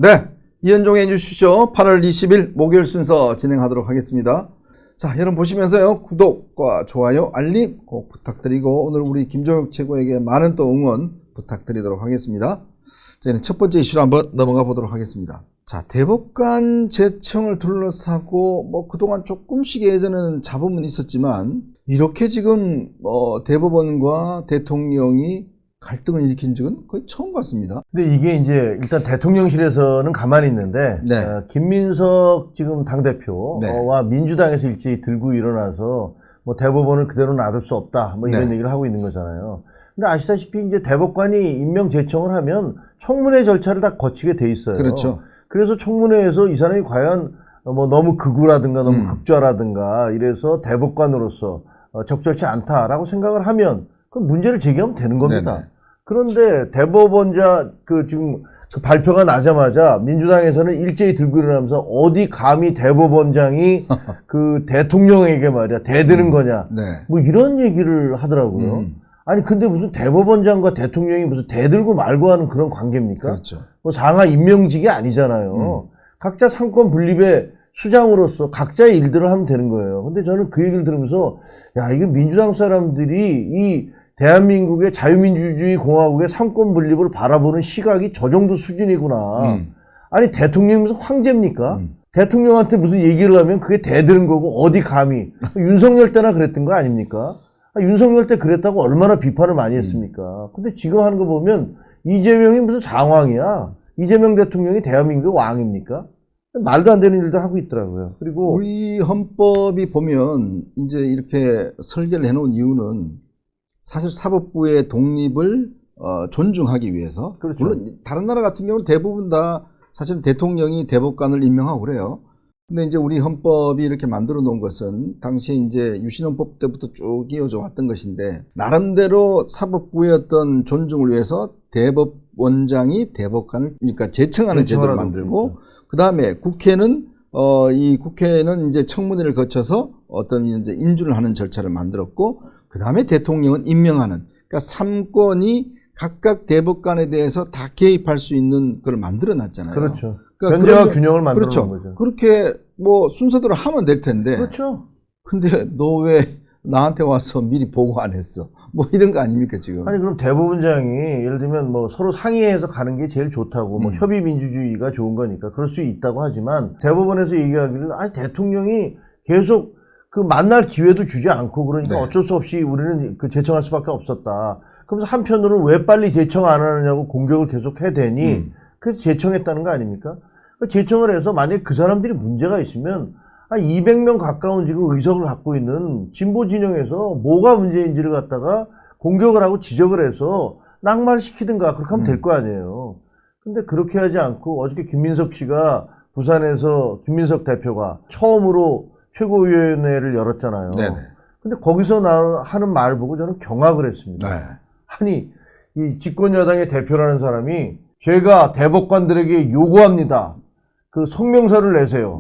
네, 이현종의 뉴스쇼 8월 20일 목요일 순서 진행하도록 하겠습니다. 자, 여러분 보시면서요, 구독과 좋아요, 알림 꼭 부탁드리고 오늘 우리 김종혁 최고에게 많은 또 응원 부탁드리도록 하겠습니다. 저희는 첫 번째 이슈로 한번 넘어가 보도록 하겠습니다. 자, 대법관 제청을 둘러싸고 뭐 그동안 조금씩 예전에는 잡음은 있었지만 이렇게 지금 대법원과 대통령이 갈등을 일으킨 적은 거의 처음 같습니다. 근데 이게 이제 일단 대통령실에서는 가만히 있는데 네. 김민석 지금 당대표와 네. 민주당에서 일제히 들고 일어나서 뭐 대법원을 그대로 놔둘 수 없다 뭐 이런 네. 얘기를 하고 있는 거잖아요. 근데 아시다시피 이제 대법관이 임명 제청을 하면 청문회 절차를 다 거치게 돼 있어요. 그렇죠. 그래서 청문회에서 이 사람이 과연 뭐 너무 극우라든가 너무 극좌라든가 이래서 대법관으로서 적절치 않다라고 생각을 하면 그 문제를 제기하면 되는 겁니다. 네네. 그런데 대법원자 지금 그 발표가 나자마자 민주당에서는 일제히 들고 일어나면서 어디 감히 대법원장이 그 대통령에게 말이야 대드는 거냐 네. 뭐 이런 얘기를 하더라고요. 아니 근데 무슨 대법원장과 대통령이 무슨 대들고 말고 하는 그런 관계입니까? 그렇죠. 뭐 상하 임명직이 아니잖아요. 각자 상권 분립의 수장으로서 각자의 일들을 하면 되는 거예요. 근데 저는 그 얘기를 들으면서 야 이게 민주당 사람들이 이 대한민국의 자유민주주의 공화국의 상권 분립을 바라보는 시각이 저 정도 수준이구나. 아니 대통령이 무슨 황제입니까? 대통령한테 무슨 얘기를 하면 그게 대드는 거고 어디 감히. 윤석열 때나 그랬던 거 아닙니까? 윤석열 때 그랬다고 얼마나 비판을 많이 했습니까? 근데 지금 하는 거 보면 이재명이 무슨 상황이야. 이재명 대통령이 대한민국의 왕입니까? 말도 안 되는 일도 하고 있더라고요. 그리고 우리 헌법이 보면 이제 이렇게 설계를 해놓은 이유는 사실 사법부의 독립을 존중하기 위해서. 그렇죠. 물론 다른 나라 같은 경우는 대부분 다 사실 대통령이 대법관을 임명하고 그래요. 근데 이제 우리 헌법이 이렇게 만들어 놓은 것은 당시에 이제 유신헌법 때부터 쭉 이어져 왔던 것인데 나름대로 사법부의 어떤 존중을 위해서 대법원장이 대법관을 그러니까 제청하는 제도를 만들고 그 다음에 국회는 이 국회는 이제 청문회를 거쳐서 어떤 이제 인준을 하는 절차를 만들었고 그 다음에 대통령은 임명하는 그러니까 3권이 각각 대법관에 대해서 다 개입할 수 있는 걸 만들어 놨잖아요. 그렇죠. 그러니까 견제와 균형을 만들어 놓은 그렇죠. 거죠. 그렇게 뭐 순서대로 하면 될 텐데. 그렇죠. 근데 너 왜 나한테 와서 미리 보고 안 했어? 뭐 이런 거 아닙니까 지금? 아니 그럼 대법원장이 예를 들면 뭐 서로 상의해서 가는 게 제일 좋다고 뭐 협의 민주주의가 좋은 거니까 그럴 수 있다고 하지만 대법원에서 얘기하기를 아니 대통령이 계속 그 만날 기회도 주지 않고 그러니까 네. 어쩔 수 없이 우리는 그 제청할 수밖에 없었다. 그러면서 한편으로는 왜 빨리 제청 안 하느냐고 공격을 계속 해대니 그래서 제청했다는 거 아닙니까? 제청을 해서 만약에 그 사람들이 문제가 있으면 한 200명 가까운 지금 의석을 갖고 있는 진보 진영에서 뭐가 문제인지를 갖다가 공격을 하고 지적을 해서 낙마시키든가 그렇게 하면 될 거 아니에요. 근데 그렇게 하지 않고 어저께 김민석 씨가 부산에서 김민석 대표가 처음으로 최고위원회를 열었잖아요. 네네. 근데 거기서 하는 말 보고 저는 경악을 했습니다. 네. 아니 이 집권여당의 대표라는 사람이 제가 대법관들에게 요구합니다. 그 성명서를 내세요.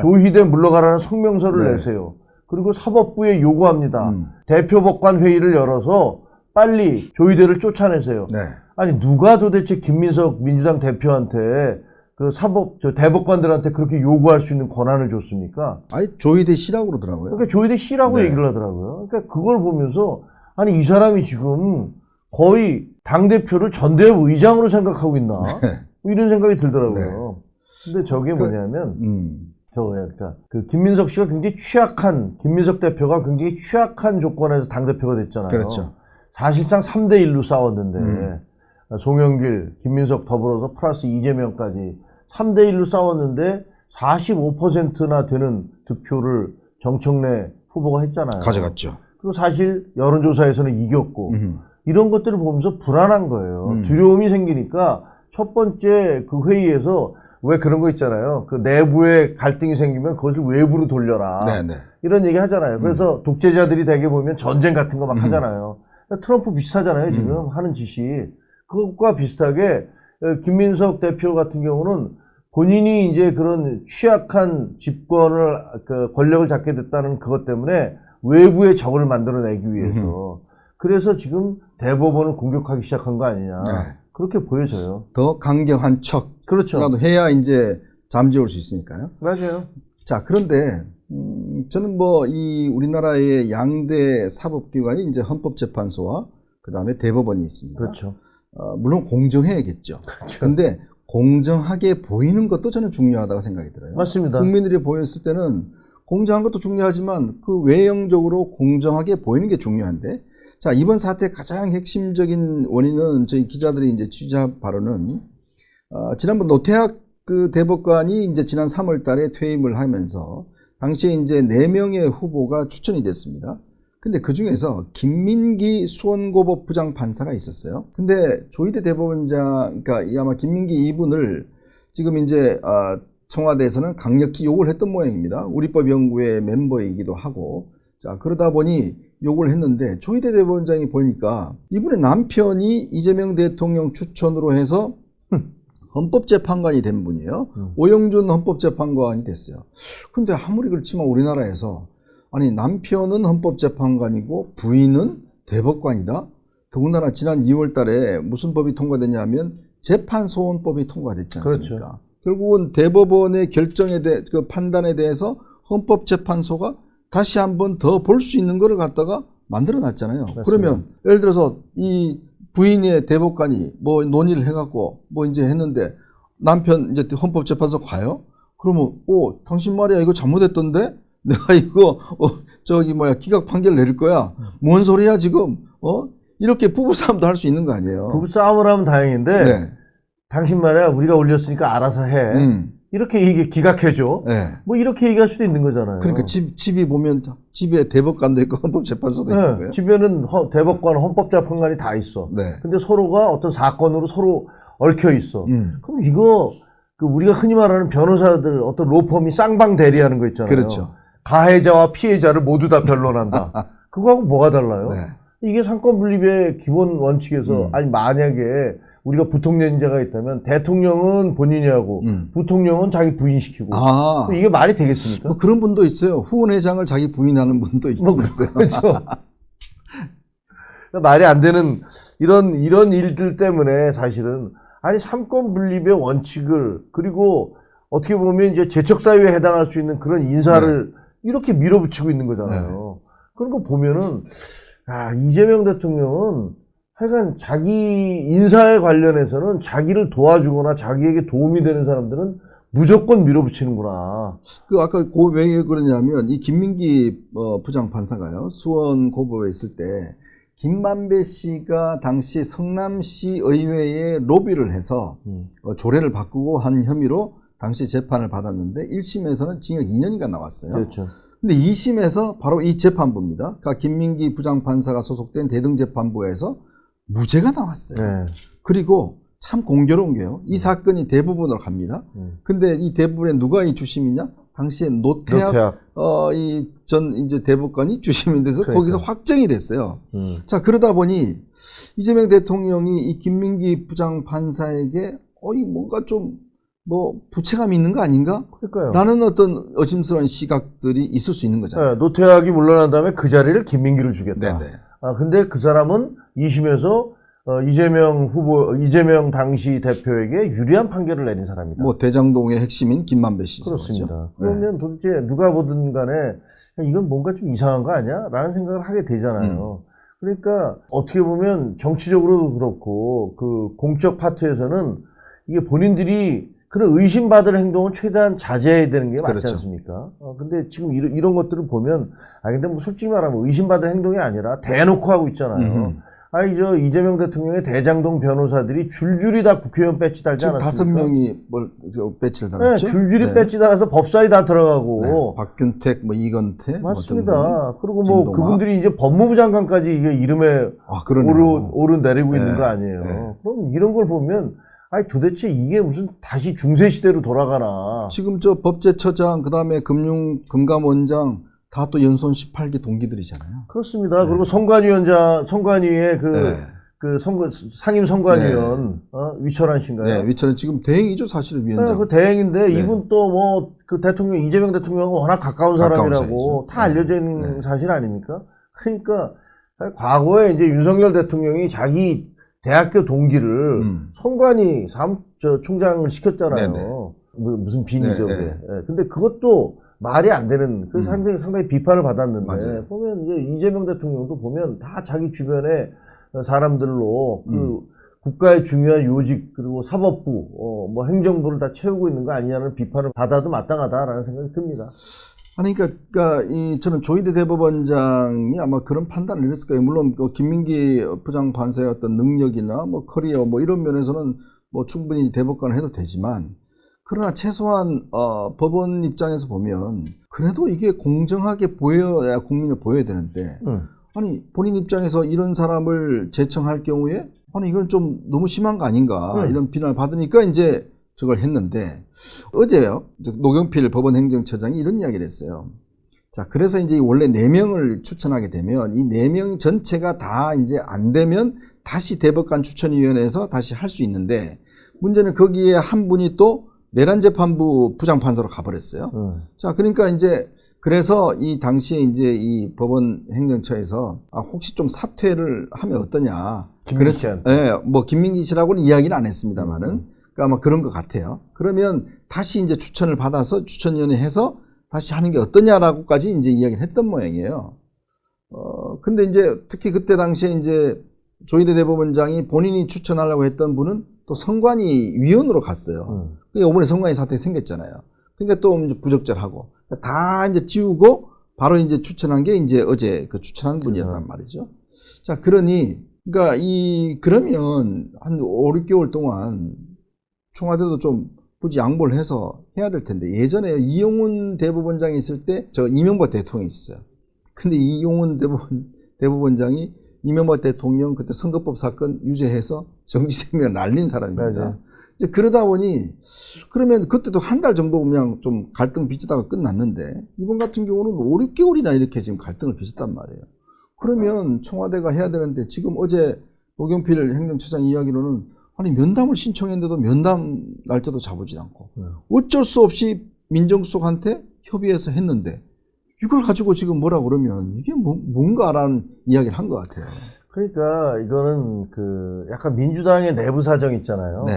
조희대 물러가라는 성명서를 네. 내세요. 그리고 사법부에 요구합니다. 대표법관 회의를 열어서 빨리 조희대를 쫓아내세요. 네. 아니 누가 도대체 김민석 민주당 대표한테 그 대법관들한테 그렇게 요구할 수 있는 권한을 줬습니까? 아니 조희대 씨라고 그러더라고요. 그러니까 조희대 씨라고 네. 얘기를 하더라고요. 그러니까 그걸 보면서 아니 이 사람이 지금 거의 당대표를 전대협 의장으로 생각하고 있나? 네. 뭐 이런 생각이 들더라고요. 근데 저게 뭐냐면 그러니까 그 김민석 씨가 굉장히 김민석 대표가 굉장히 취약한 조건에서 당대표가 됐잖아요. 그렇죠. 사실상 3대1로 싸웠는데 송영길, 김민석 더불어서 플러스 이재명까지 3대1로 싸웠는데 45%나 되는 득표를 정청래 후보가 했잖아요. 가져갔죠. 그리고 사실 여론조사에서는 이겼고 이런 것들을 보면서 불안한 거예요. 두려움이 생기니까 첫 번째 그 회의에서 왜 그런 거 있잖아요. 그 내부에 갈등이 생기면 그것을 외부로 돌려라. 네네. 이런 얘기 하잖아요. 그래서 독재자들이 되게 보면 전쟁 같은 거 막 하잖아요. 트럼프 비슷하잖아요. 지금 하는 짓이. 그것과 비슷하게 김민석 대표 같은 경우는 본인이 이제 그런 취약한 집권을 그 권력을 잡게 됐다는 그것 때문에 외부의 적을 만들어내기 위해서 그래서 지금 대법원을 공격하기 시작한 거 아니냐. 네. 그렇게 보여져요. 더 강경한 척 그렇죠. 라도 해야 이제 잠재울 수 있으니까요. 맞아요. 자, 그런데 저는 뭐 이 우리나라의 양대 사법기관이 이제 헌법재판소와 그 다음에 대법원이 있습니다. 그렇죠. 물론 공정해야겠죠. 그렇죠. 근데 공정하게 보이는 것도 저는 중요하다고 생각이 들어요. 맞습니다. 국민들이 보였을 때는 공정한 것도 중요하지만 그 외형적으로 공정하게 보이는 게 중요한데, 자, 이번 사태의 가장 핵심적인 원인은 저희 기자들이 이제 취재한 바로는 지난번 노태학 그 대법관이 이제 지난 3월 달에 퇴임을 하면서 당시에 이제 4명의 후보가 추천이 됐습니다. 근데 그 중에서 김민기 수원고법 부장판사가 있었어요. 근데 조희대 대법원장, 그러니까 아마 김민기 이분을 지금 이제 청와대에서는 강력히 욕을 했던 모양입니다. 우리법연구회 멤버이기도 하고. 자, 그러다 보니 욕을 했는데 조희대 대법원장이 보니까 이분의 남편이 이재명 대통령 추천으로 해서 헌법재판관이 된 분이에요. 오영준 헌법재판관이 됐어요. 근데 아무리 그렇지만 우리나라에서 아니 남편은 헌법재판관이고 부인은 대법관이다. 더군다나 지난 2월 달에 무슨 법이 통과됐냐면 재판소원법이 통과됐지 않습니까? 그렇죠. 결국은 대법원의 결정에 대해 그 판단에 대해서 헌법재판소가 다시 한번 더 볼 수 있는 거를 갖다가 만들어 놨잖아요. 맞습니다. 그러면 예를 들어서 이 부인의 대법관이 뭐 논의를 해갖고 뭐 이제 했는데 남편 이제 헌법재판소 가요? 그러면 당신 말이야 이거 잘못했던데 내가 이거 저기 뭐야 기각 판결 내릴 거야. 뭔 소리야 지금? 이렇게 부부싸움도 할 수 있는 거 아니에요? 부부싸움을 하면 다행인데 네. 당신 말이야 우리가 올렸으니까 알아서 해. 이렇게 이게 기각해줘. 네. 뭐 이렇게 얘기할 수도 있는 거잖아요. 그러니까 집이 보면 집에 대법관도 있고 헌법재판소도 있는 거예요. 집에는 대법관, 헌법재판관이 다 있어. 네. 근데 서로가 어떤 사건으로 서로 얽혀 있어. 그럼 이거 우리가 흔히 말하는 변호사들 어떤 로펌이 쌍방 대리하는 거 있잖아요. 그렇죠. 가해자와 피해자를 모두 다 변론한다. 그거하고 뭐가 달라요? 네. 이게 상권 분립의 기본 원칙에서 아니 만약에 우리가 부통령자가 있다면 대통령은 본인이 하고 부통령은 자기 부인시키고 이게 말이 되겠습니까? 뭐 그런 분도 있어요. 후원 회장을 자기 부인하는 분도 있어요. 그렇죠. 말이 안 되는 이런 일들 때문에 사실은 아니 삼권 분립의 원칙을 그리고 어떻게 보면 이제 제척사유에 해당할 수 있는 그런 인사를 이렇게 밀어붙이고 있는 거잖아요. 그런 거 보면은 이재명 대통령은 하여간 자기 인사에 관련해서는 자기를 도와주거나 자기에게 도움이 되는 사람들은 무조건 밀어붙이는구나. 아까 왜 그러냐면 이 김민기 부장판사가요. 수원 고법에 있을 때 김만배 씨가 당시 성남시 의회에 로비를 해서 조례를 바꾸고 한 혐의로 당시 재판을 받았는데 1심에서는 징역 2년인가 나왔어요. 그렇죠. 근데 2심에서 바로 이 재판부입니다. 그러니까 김민기 부장판사가 소속된 대등재판부에서 무죄가 나왔어요. 네. 그리고 참 공교로운 게요. 이 사건이 대법원으로 갑니다. 근데 이 대법원에 누가 이 주심이냐? 당시에 노태학. 이 전 이제 대법관이 주심인데서 그러니까. 거기서 확정이 됐어요. 자, 그러다 보니 이재명 대통령이 이 김민기 부장판사에게 이 뭔가 좀 뭐 부채감이 있는 거 아닌가? 그러니까요. 라는 어떤 의심스러운 시각들이 있을 수 있는 거잖아요. 네, 노태학이 물러난 다음에 그 자리를 김민기를 주겠다. 네네. 근데 그 사람은 2심에서 이재명 당시 대표에게 유리한 판결을 내린 사람이다. 뭐 대장동의 핵심인 김만배 씨죠. 그렇습니다. 그렇죠? 그러면 도대체 누가 보든 간에 이건 뭔가 좀 이상한 거 아니야? 라는 생각을 하게 되잖아요. 그러니까 어떻게 보면 정치적으로도 그렇고 그 공적 파트에서는 이게 본인들이 그런 의심받을 행동은 최대한 자제해야 되는 게 맞지 그렇죠. 않습니까? 근데 지금 이런 것들을 보면, 근데 뭐 솔직히 말하면 의심받을 행동이 아니라 대놓고 하고 있잖아요. 이재명 대통령의 대장동 변호사들이 줄줄이 다 국회의원 배지 달지 지금 않았습니까? 5명이 배지를 달았죠? 네, 줄줄이 배지 달아서 법사위 다 들어가고. 네, 박균택, 이건태. 맞습니다. 그리고 뭐 김동완. 그분들이 이제 법무부 장관까지 이게 이름에 오르내리고 있는 거 아니에요. 네. 그럼 이런 걸 보면 도대체 이게 무슨 다시 중세시대로 돌아가나. 지금 저 법제처장, 그 다음에 금감원장, 다 또 연손 18기 동기들이잖아요. 그렇습니다. 그리고 선관위의 상임 선관위원, 위철한 씨인가요? 네, 위철은 지금 대행이죠, 사실은 위원장. 그 대행인데, 이분 또 이재명 대통령하고 워낙 가까운 사람이라고 다 알려져 있는 사실 아닙니까? 그러니까, 과거에 이제 윤석열 대통령이 자기 대학교 동기를 선관위 총장을 시켰잖아요. 네네. 무슨 빈이죠. 네, 그게. 네. 예, 근데 그것도 말이 안 되는, 그 상당히 비판을 받았는데, 맞아요. 보면 이제 이재명 대통령도 보면 다 자기 주변에 사람들로 그 국가의 중요한 요직, 그리고 사법부, 뭐 행정부를 다 채우고 있는 거 아니냐는 비판을 받아도 마땅하다라는 생각이 듭니다. 아니, 그러니까 저는 조희대 대법원장이 아마 그런 판단을 했을 거예요. 물론 김민기 부장판사의 어떤 능력이나 뭐 커리어 뭐 이런 면에서는 뭐 충분히 대법관을 해도 되지만, 그러나 최소한 법원 입장에서 보면 그래도 이게 공정하게 보여야 국민에 보여야 되는데, 아니 본인 입장에서 이런 사람을 제청할 경우에 아니 이건 좀 너무 심한 거 아닌가 이런 비난을 받으니까 이제 저걸 했는데, 어제요 노경필 법원행정처장이 이런 이야기를 했어요. 자, 그래서 이제 원래 4명을 추천하게 되면 이 4명 전체가 다 이제 안 되면 다시 대법관 추천위원회에서 다시 할 수 있는데, 문제는 거기에 한 분이 또 내란재판부 부장판사로 가버렸어요. 자, 그러니까 이제 그래서 이 당시에 이제 이 법원 행정처에서 혹시 좀 사퇴를 하면 어떠냐. 김민기 씨한테. 예, 뭐 김민기 씨라고는 이야기는 안 했습니다만은, 그러니까 아마 그런 것 같아요. 그러면 다시 이제 추천을 받아서 추천위원회 해서 다시 하는 게 어떠냐라고까지 이제 이야기를 했던 모양이에요. 근데 이제 특히 그때 당시에 이제 조희대 대법원장이 본인이 추천하려고 했던 분은 또 선관위 위원으로 갔어요. 그러니까 이번에 선관위 사태 생겼잖아요. 그러니까 또 이제 부적절하고 다 이제 지우고 바로 이제 추천한 게 이제 어제 그 추천한 분이었단 말이죠. 자, 그러니 그러니까 그러면 한 5, 6개월 동안 청와대도 좀 굳이 양보를 해서 해야 될 텐데, 예전에 이용훈 대법원장이 있을 때 저 이명박 대통령이 있었어요. 근데 이용훈 대법원장이 이명박 대통령 그때 선거법 사건 유죄해서 정치생명을 날린 사람입니다. 맞아요. 이제 그러다 보니 그러면 그때도 한 달 정도 그냥 좀 갈등 빚다가 끝났는데, 이번 같은 경우는 5, 6개월이나 이렇게 지금 갈등을 빚었단 말이에요. 그러면 청와대가 해야 되는데, 지금 어제 노경필 행정처장 이야기로는 아니 면담을 신청했는데도 면담 날짜도 잡아주지 않고 어쩔 수 없이 민정수석한테 협의해서 했는데, 이걸 가지고 지금 뭐라 그러면 이게 뭔가라는 이야기를 한 것 같아요. 그러니까 이거는 그 약간 민주당의 내부 사정 있잖아요. 네.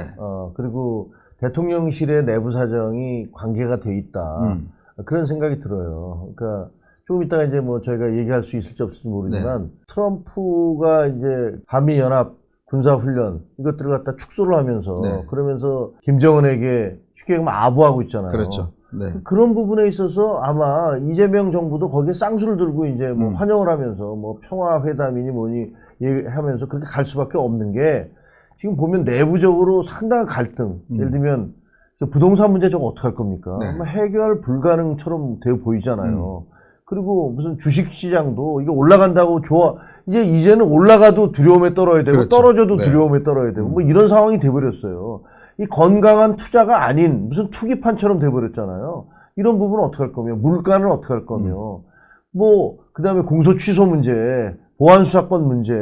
그리고 대통령실의 내부 사정이 관계가 돼 있다. 그런 생각이 들어요. 그러니까 조금 이따가 이제 뭐 저희가 얘기할 수 있을지 없을지 모르지만, 트럼프가 이제 한미연합 군사훈련 이것들을 갖다 축소를 하면서 그러면서 김정은에게 쉽게 얘기하면 아부하고 있잖아요. 그렇죠. 네. 그런 부분에 있어서 아마 이재명 정부도 거기에 쌍수를 들고 이제 뭐 환영을 하면서 뭐 평화회담이니 뭐니 얘기하면서 그렇게 갈 수밖에 없는 게, 지금 보면 내부적으로 상당한 갈등. 예를 들면 부동산 문제 저거 어떻게 할 겁니까? 아마 해결 불가능처럼 되어 보이잖아요. 그리고 무슨 주식시장도 이게 올라간다고 이제는 올라가도 두려움에 떨어야 되고, 그렇죠. 떨어져도 두려움에 떨어야 되고, 뭐 이런 상황이 돼버렸어요. 이 건강한 투자가 아닌 무슨 투기판처럼 돼버렸잖아요. 이런 부분은 어떻게 할 거며, 물가는 어떻게 할 거며, 뭐 그다음에 공소 취소 문제, 보안 수사권 문제,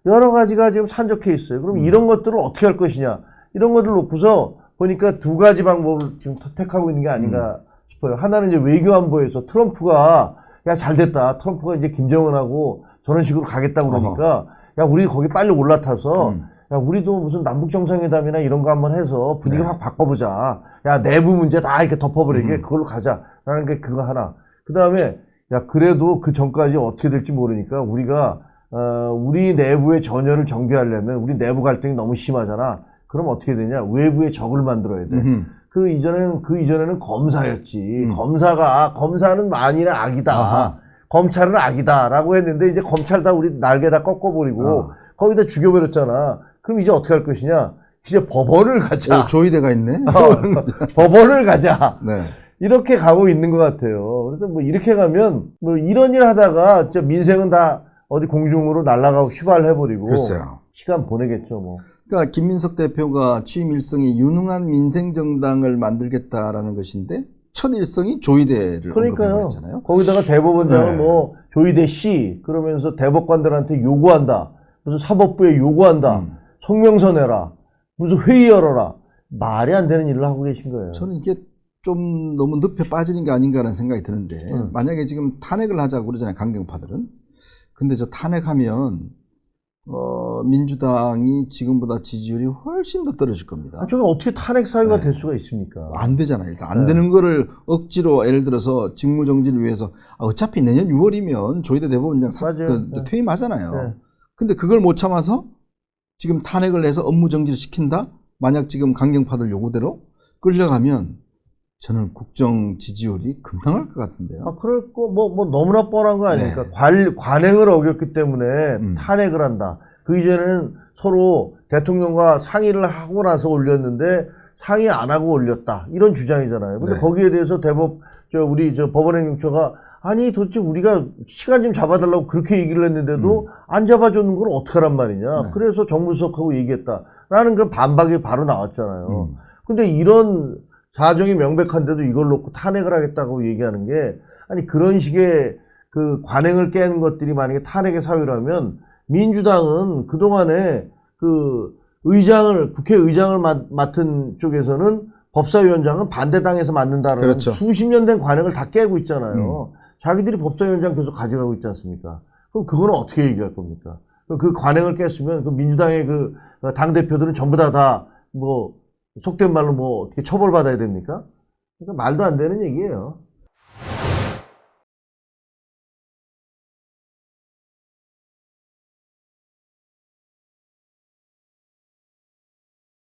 여러 가지가 지금 산적해 있어요. 그럼 이런 것들을 어떻게 할 것이냐, 이런 것들 놓고서 보니까 두 가지 방법을 지금 택하고 있는 게 아닌가 싶어요. 하나는 이제 외교안보에서 트럼프가 야 잘됐다, 트럼프가 이제 김정은하고 저런 식으로 가겠다고 그러니까 야 우리 거기 빨리 올라타서 야 우리도 무슨 남북정상회담이나 이런 거 한번 해서 분위기 확 바꿔보자. 야 내부 문제 다 이렇게 덮어버리게 그걸로 가자라는 게 그거 하나. 그 다음에 야 그래도 그 전까지 어떻게 될지 모르니까 우리가 우리 내부의 전열을 정비하려면 우리 내부 갈등이 너무 심하잖아. 그럼 어떻게 되냐? 외부의 적을 만들어야 돼. 그 이전에는 검사였지. 검사는 만인의 악이다. 아하. 검찰은 악이다라고 했는데, 이제 검찰 다 우리 날개 다 꺾어버리고 거기다 죽여버렸잖아. 그럼 이제 어떻게 할 것이냐? 이제 법원을 가자. 조희대가 있네. 법원을 가자. 네. 이렇게 가고 있는 것 같아요. 그래서 뭐 이렇게 가면 뭐 이런 일 하다가 진짜 민생은 다 어디 공중으로 날아가고 휘발해버리고 글쎄요. 시간 보내겠죠, 뭐. 그러니까 김민석 대표가 취임 일성이 유능한 민생 정당을 만들겠다라는 것인데, 첫 일성이 조희대를 그러니까요. 언급했잖아요. 거기다가 대법원장은 네. 뭐 조희대 씨 그러면서 대법관들한테 요구한다. 무슨 사법부에 요구한다. 성명서 내라. 무슨 회의 열어라. 말이 안 되는 일을 하고 계신 거예요. 저는 이게 좀 너무 늪에 빠지는 게 아닌가라는 생각이 드는데, 만약에 지금 탄핵을 하자고 그러잖아요, 강경파들은. 근데 저 탄핵하면 민주당이 지금보다 지지율이 훨씬 더 떨어질 겁니다. 저게 어떻게 탄핵 사유가 네. 될 수가 있습니까? 안 되잖아요. 일단 안 네. 되는 거를 억지로 예를 들어서 직무정지를 위해서 어차피 내년 6월이면 조희대 대법원장 맞아요. 네. 퇴임하잖아요. 네. 근데 그걸 못 참아서 지금 탄핵을 해서 업무정지를 시킨다? 만약 지금 강경파들 요구대로 끌려가면 저는 국정 지지율이 급등할 것 같은데요. 그럴 거, 너무나 뻔한 거 아닙니까? 네. 관행을 어겼기 때문에 탄핵을 한다. 그 이전에는 서로 대통령과 상의를 하고 나서 올렸는데 상의 안 하고 올렸다. 이런 주장이잖아요. 근데 네. 거기에 대해서 우리 법원행정처가 아니 도대체 우리가 시간 좀 잡아달라고 그렇게 얘기를 했는데도 안 잡아주는 건 어떡하란 말이냐. 네. 그래서 정무수석하고 얘기했다라는 그 반박이 바로 나왔잖아요. 근데 이런 사정이 명백한데도 이걸 놓고 탄핵을 하겠다고 얘기하는 게, 아니, 그런 식의 그 관행을 깨는 것들이 만약에 탄핵의 사유라면, 민주당은 그동안에 그 국회의장을 맡은 쪽에서는 법사위원장은 반대당에서 맡는다라는 그렇죠. 수십 년 된 관행을 다 깨고 있잖아요. 자기들이 법사위원장 계속 가져가고 있지 않습니까? 그럼 그거는 어떻게 얘기할 겁니까? 그 관행을 깼으면 그 민주당의 그 당대표들은 전부 다 속된 말로 어떻게 처벌받아야 됩니까? 그러니까 말도 안 되는 얘기예요.